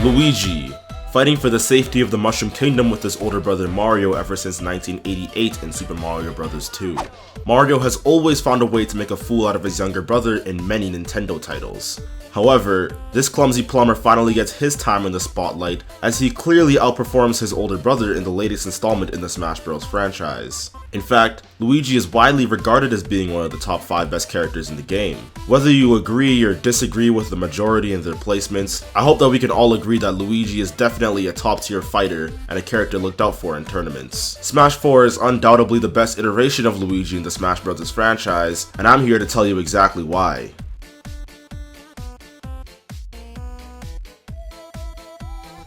Luigi, fighting for the safety of the Mushroom Kingdom with his older brother Mario ever since 1988 in Super Mario Bros. 2. Mario has always found a way to make a fool out of his younger brother in many Nintendo titles. However, this clumsy plumber finally gets his time in the spotlight as he clearly outperforms his older brother in the latest installment in the Smash Bros. Franchise. In fact, Luigi is widely regarded as being one of the top 5 best characters in the game. Whether you agree or disagree with the majority in their placements, I hope that we can all agree that Luigi is definitely a top tier fighter and a character looked out for in tournaments. Smash 4 is undoubtedly the best iteration of Luigi in the Smash Bros. Franchise, and I'm here to tell you exactly why.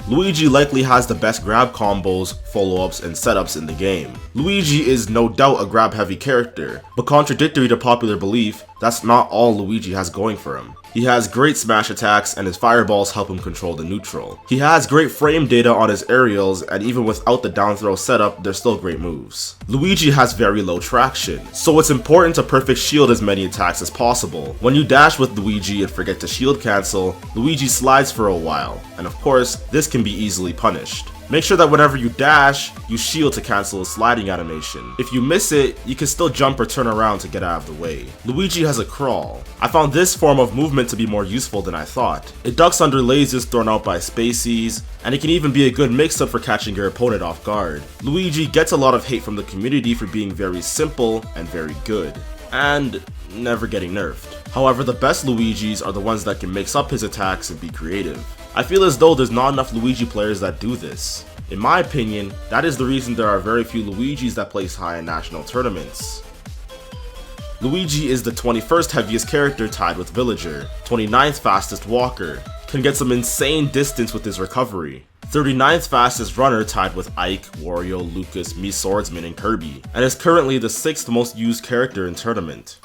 Luigi likely has the best grab combos, follow-ups, and setups in the game. Luigi is no doubt a grab-heavy character, but contradictory to popular belief, that's not all Luigi has going for him. He has great smash attacks and his fireballs help him control the neutral. He has great frame data on his aerials, and even without the down throw setup, they're still great moves. Luigi has very low traction, so it's important to perfect shield as many attacks as possible. When you dash with Luigi and forget to shield cancel, Luigi slides for a while, and of course, this can be easily punished. Make sure that whenever you dash, you shield to cancel a sliding animation. If you miss it, you can still jump or turn around to get out of the way. Luigi has a crawl. I found this form of movement to be more useful than I thought. It ducks under lasers thrown out by Spaceys, and it can even be a good mix-up for catching your opponent off guard. Luigi gets a lot of hate from the community for being very simple and very good, and never getting nerfed. However, the best Luigis are the ones that can mix up his attacks and be creative. I feel as though there's not enough Luigi players that do this. In my opinion, that is the reason there are very few Luigis that place high in national tournaments. Luigi is the 21st heaviest character tied with Villager, 29th fastest walker, can get some insane distance with his recovery, 39th fastest runner tied with Ike, Wario, Lucas, Mii Swordsman, and Kirby, and is currently the 6th most used character in tournament.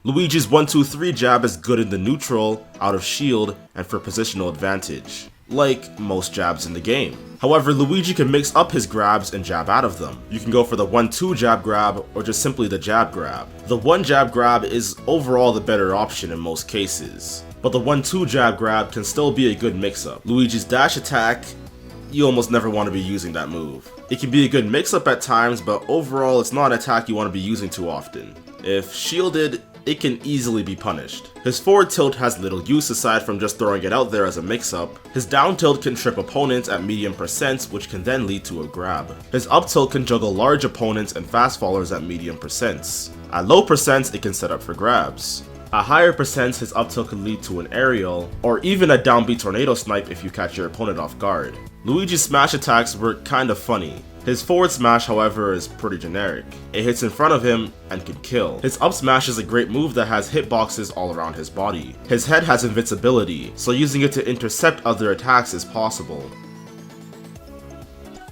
Luigi's 1-2-3 jab is good in the neutral, out of shield, and for positional advantage, like most jabs in the game. However, Luigi can mix up his grabs and jab out of them. You can go for the 1-2 jab grab or just simply the jab grab. The 1 jab grab is overall the better option in most cases, but the 1-2 jab grab can still be a good mix-up. Luigi's dash attack, you almost never want to be using that move. It can be a good mix-up at times, but overall it's not an attack you want to be using too often. If shielded, it can easily be punished. His forward tilt has little use aside from just throwing it out there as a mix-up. His down tilt can trip opponents at medium percents, which can then lead to a grab. His up tilt can juggle large opponents and fast fallers at medium percents. At low percents, it can set up for grabs. At higher percents, his up tilt can lead to an aerial, or even a down B tornado snipe if you catch your opponent off guard. Luigi's smash attacks were kinda funny. His forward smash, however, is pretty generic. It hits in front of him and can kill. His up smash is a great move that has hitboxes all around his body. His head has invincibility, so using it to intercept other attacks is possible.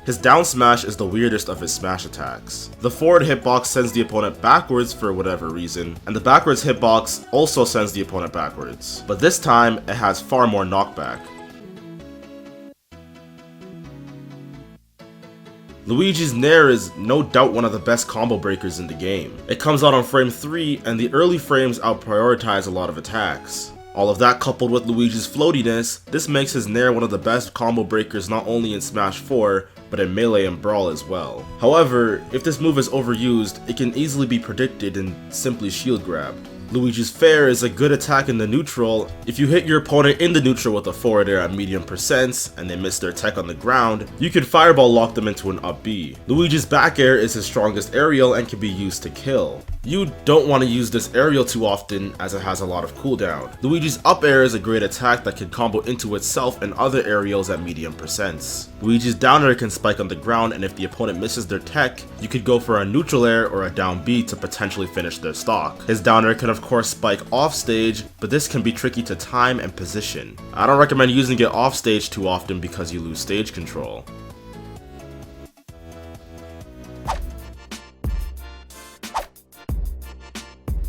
His down smash is the weirdest of his smash attacks. The forward hitbox sends the opponent backwards for whatever reason, and the backwards hitbox also sends the opponent backwards. But this time, it has far more knockback. Luigi's Nair is no doubt one of the best combo breakers in the game. It comes out on frame 3, and the early frames out-prioritize a lot of attacks. All of that coupled with Luigi's floatiness, this makes his Nair one of the best combo breakers not only in Smash 4, but in Melee and Brawl as well. However, if this move is overused, it can easily be predicted and simply shield grabbed. Luigi's Fair is a good attack in the neutral. If you hit your opponent in the neutral with a forward air at medium percents and they miss their tech on the ground, you can fireball lock them into an up B. Luigi's back air is his strongest aerial and can be used to kill. You don't want to use this aerial too often as it has a lot of cooldown. Luigi's up air is a great attack that can combo into itself and other aerials at medium percents. Luigi's down air can spike on the ground, and if the opponent misses their tech, you could go for a neutral air or a down B to potentially finish their stock. His down air can of course spike off stage, but this can be tricky to time and position. I don't recommend using it off stage too often because you lose stage control.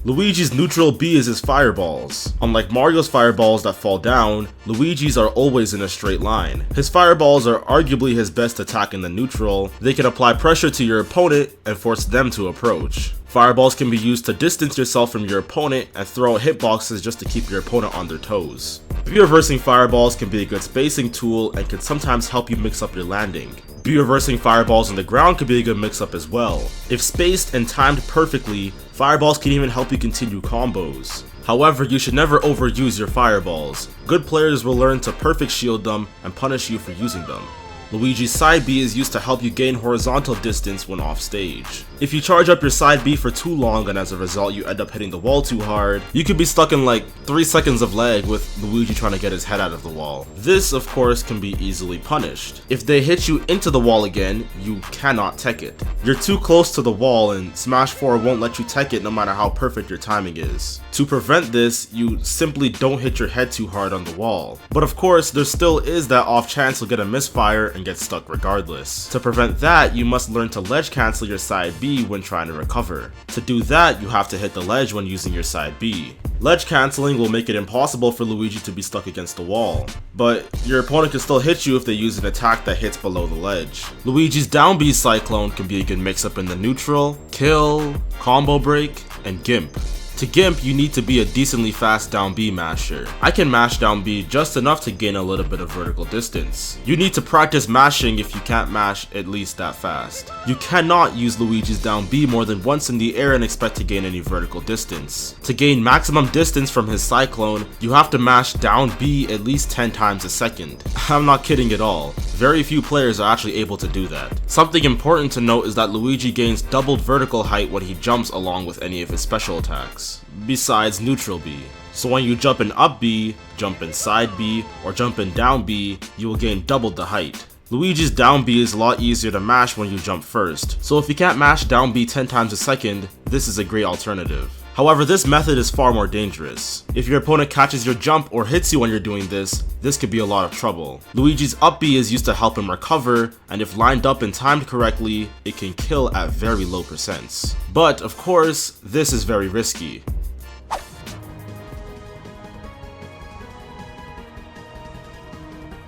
Luigi's neutral B is his fireballs. Unlike Mario's fireballs that fall down, Luigi's are always in a straight line. His fireballs are arguably his best attack in the neutral. They can apply pressure to your opponent and force them to approach. Fireballs can be used to distance yourself from your opponent and throw out hitboxes just to keep your opponent on their toes. B-reversing fireballs can be a good spacing tool and can sometimes help you mix up your landing. B-reversing fireballs on the ground can be a good mix-up as well. If spaced and timed perfectly, fireballs can even help you continue combos. However, you should never overuse your fireballs. Good players will learn to perfect shield them and punish you for using them. Luigi's side B is used to help you gain horizontal distance when off stage. If you charge up your side B for too long and as a result you end up hitting the wall too hard, you could be stuck in like 3 seconds of lag with Luigi trying to get his head out of the wall. This, of course, can be easily punished. If they hit you into the wall again, you cannot tech it. You're too close to the wall and Smash 4 won't let you tech it no matter how perfect your timing is. To prevent this, you simply don't hit your head too hard on the wall. But of course, there still is that off chance you'll get a misfire and get stuck regardless. To prevent that, you must learn to ledge cancel your side B when trying to recover. To do that, you have to hit the ledge when using your side B. Ledge canceling will make it impossible for Luigi to be stuck against the wall, but your opponent can still hit you if they use an attack that hits below the ledge. Luigi's down B cyclone can be a good mix-up in the neutral, kill, combo break, and gimp. To gimp, you need to be a decently fast down B masher. I can mash down B just enough to gain a little bit of vertical distance. You need to practice mashing if you can't mash at least that fast. You cannot use Luigi's down B more than once in the air and expect to gain any vertical distance. To gain maximum distance from his cyclone, you have to mash down B at least 10 times a second. I'm not kidding at all. Very few players are actually able to do that. Something important to note is that Luigi gains doubled vertical height when he jumps along with any of his special attacks, besides neutral B. So when you jump in up B, jump in side B, or jump in down B, you will gain doubled the height. Luigi's down B is a lot easier to mash when you jump first, so if you can't mash down B 10 times a second, this is a great alternative. However, this method is far more dangerous. If your opponent catches your jump or hits you when you're doing this could be a lot of trouble. Luigi's up B is used to help him recover, and if lined up and timed correctly, it can kill at very low percents. But, of course, this is very risky.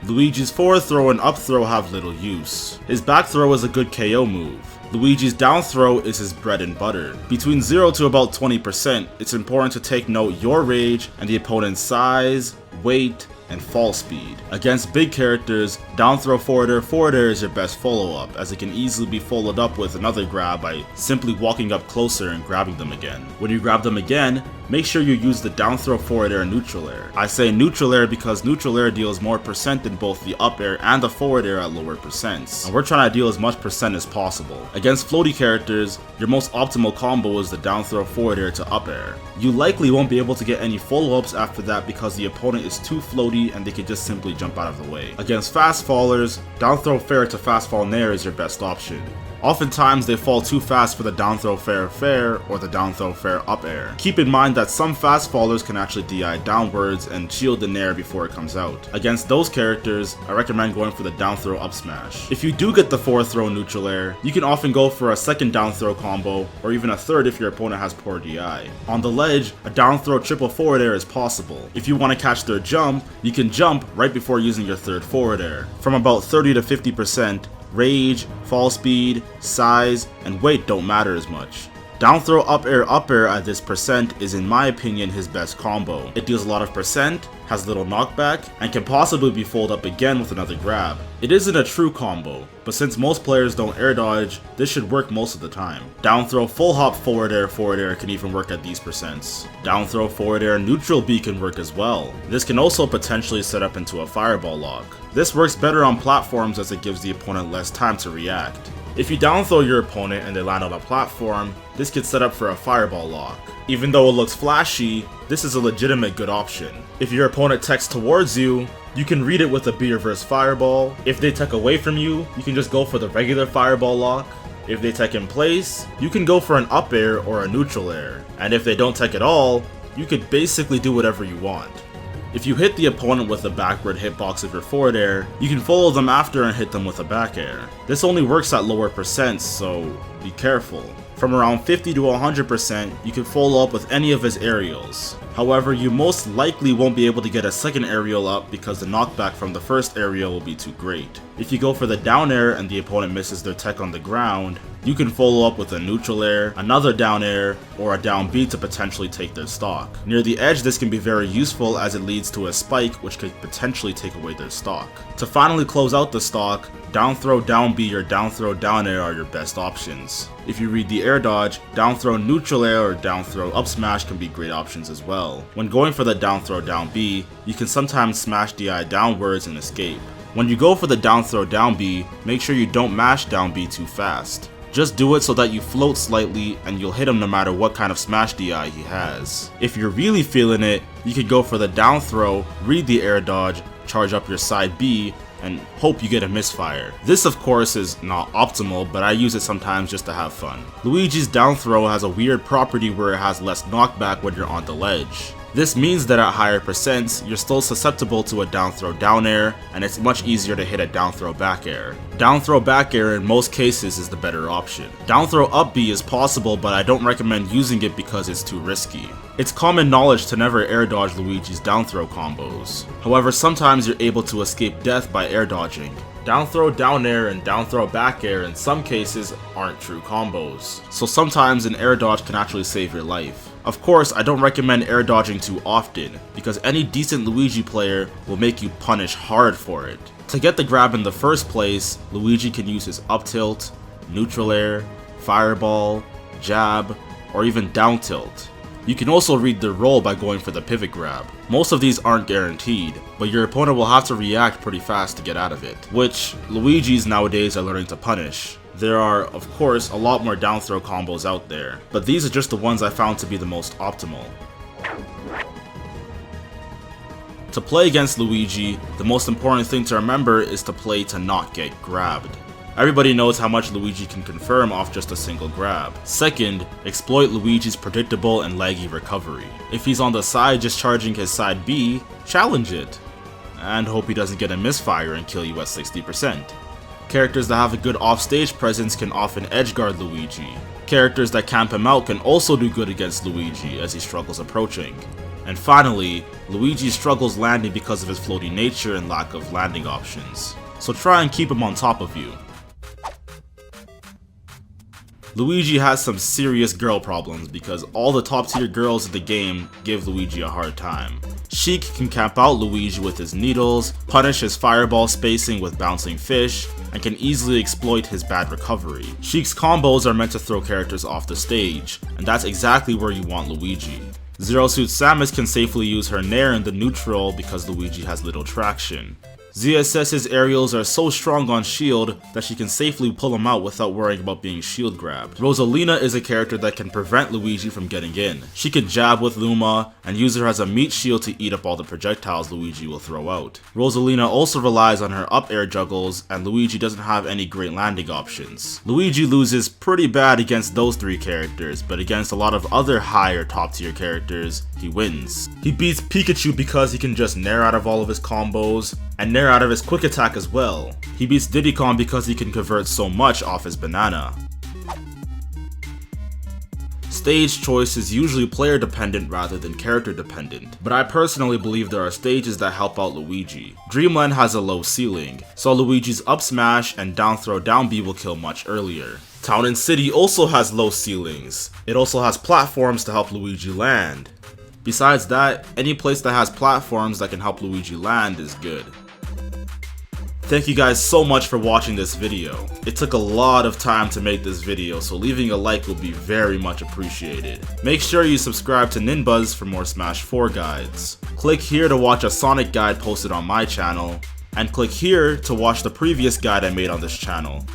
Luigi's forward throw and up throw have little use. His back throw is a good KO move. Luigi's down throw is his bread and butter. Between 0 to about 20%, it's important to take note your rage and the opponent's size, weight, and fall speed. Against big characters, down throw forward air is your best follow-up, as it can easily be followed up with another grab by simply walking up closer and grabbing them again. When you grab them again, make sure you use the down throw forward air and neutral air. I say neutral air because neutral air deals more percent than both the up air and the forward air at lower percents, and we're trying to deal as much percent as possible. Against floaty characters, your most optimal combo is the down throw forward air to up air. You likely won't be able to get any follow-ups after that because the opponent is too floaty and they can just simply jump out of the way. Against fast fallers, down throw fair to fast fall nair is your best option. Oftentimes they fall too fast for the down throw fair or the down throw fair up air. Keep in mind that some fast fallers can actually DI downwards and shield the nair before it comes out. Against those characters, I recommend going for the down throw up smash. If you do get the forward throw neutral air, you can often go for a second down throw combo or even a third if your opponent has poor DI. On the ledge, a down throw triple forward air is possible. If you want to catch their jump, you can jump right before using your third forward air. From about 30 to 50%, rage, fall speed, size, and weight don't matter as much. Down throw up air at this percent is in my opinion his best combo. It deals a lot of percent, has little knockback, and can possibly be followed up again with another grab. It isn't a true combo, but since most players don't air dodge, this should work most of the time. Down throw full hop forward air can even work at these percents. Down throw forward air neutral B can work as well. This can also potentially set up into a fireball lock. This works better on platforms as it gives the opponent less time to react. If you down throw your opponent and they land on a platform, this gets set up for a fireball lock. Even though it looks flashy, this is a legitimate good option. If your opponent techs towards you, you can read it with a B reverse fireball. If they tech away from you, you can just go for the regular fireball lock. If they tech in place, you can go for an up air or a neutral air. And if they don't tech at all, you could basically do whatever you want. If you hit the opponent with a backward hitbox of your forward air, you can follow them after and hit them with a back air. This only works at lower percents, so be careful. From around 50 to 100%, you can follow up with any of his aerials. However, you most likely won't be able to get a second aerial up because the knockback from the first aerial will be too great. If you go for the down air and the opponent misses their tech on the ground, you can follow up with a neutral air, another down air, or a down B to potentially take their stock. Near the edge, this can be very useful as it leads to a spike which could potentially take away their stock. To finally close out the stock, down throw down B or down throw down air are your best options. If you read the air dodge, down throw neutral air or down throw up smash can be great options as well. When going for the down throw down B, you can sometimes smash DI downwards and escape. When you go for the down throw down B, make sure you don't mash down B too fast. Just do it so that you float slightly and you'll hit him no matter what kind of smash DI he has. If you're really feeling it, you could go for the down throw, read the air dodge, charge up your side B, and hope you get a misfire. This of course is not optimal, but I use it sometimes just to have fun. Luigi's down throw has a weird property where it has less knockback when you're on the ledge. This means that at higher percents, you're still susceptible to a down throw down air, and it's much easier to hit a down throw back air. Down throw back air in most cases is the better option. Down throw up B is possible, but I don't recommend using it because it's too risky. It's common knowledge to never air dodge Luigi's down throw combos. However, sometimes you're able to escape death by air dodging. Down throw down air and down throw back air in some cases aren't true combos, so sometimes an air dodge can actually save your life. Of course, I don't recommend air dodging too often, because any decent Luigi player will make you punish hard for it. To get the grab in the first place, Luigi can use his up tilt, neutral air, fireball, jab, or even down tilt. You can also read the roll by going for the pivot grab. Most of these aren't guaranteed, but your opponent will have to react pretty fast to get out of it, which Luigis nowadays are learning to punish. There are, of course, a lot more down throw combos out there, but these are just the ones I found to be the most optimal. To play against Luigi, the most important thing to remember is to play to not get grabbed. Everybody knows how much Luigi can confirm off just a single grab. Second, exploit Luigi's predictable and laggy recovery. If he's on the side just charging his side B, challenge it, and hope he doesn't get a misfire and kill you at 60%. Characters that have a good offstage presence can often edgeguard Luigi. Characters that camp him out can also do good against Luigi as he struggles approaching. And finally, Luigi struggles landing because of his floaty nature and lack of landing options, so try and keep him on top of you. Luigi has some serious girl problems because all the top tier girls in the game give Luigi a hard time. Sheik can camp out Luigi with his needles, punish his fireball spacing with bouncing fish, and can easily exploit his bad recovery. Sheik's combos are meant to throw characters off the stage, and that's exactly where you want Luigi. Zero Suit Samus can safely use her Nair in the neutral because Luigi has little traction. ZSS's aerials are so strong on shield that she can safely pull him out without worrying about being shield grabbed. Rosalina is a character that can prevent Luigi from getting in. She can jab with Luma and use her as a meat shield to eat up all the projectiles Luigi will throw out. Rosalina also relies on her up air juggles, and Luigi doesn't have any great landing options. Luigi loses pretty bad against those three characters, but against a lot of other higher top tier characters, he wins. He beats Pikachu because he can just Nair out of all of his combos, and Nair out of his quick attack as well. He beats Diddy Kong because he can convert so much off his banana. Stage choice is usually player dependent rather than character dependent, but I personally believe there are stages that help out Luigi. Dreamland has a low ceiling, so Luigi's up smash and down throw down B will kill much earlier. Town and City also has low ceilings. It also has platforms to help Luigi land. Besides that, any place that has platforms that can help Luigi land is good. Thank you guys so much for watching this video. It took a lot of time to make this video, so leaving a like will be very much appreciated. Make sure you subscribe to NinBuzz for more Smash 4 guides. Click here to watch a Sonic guide posted on my channel, and click here to watch the previous guide I made on this channel.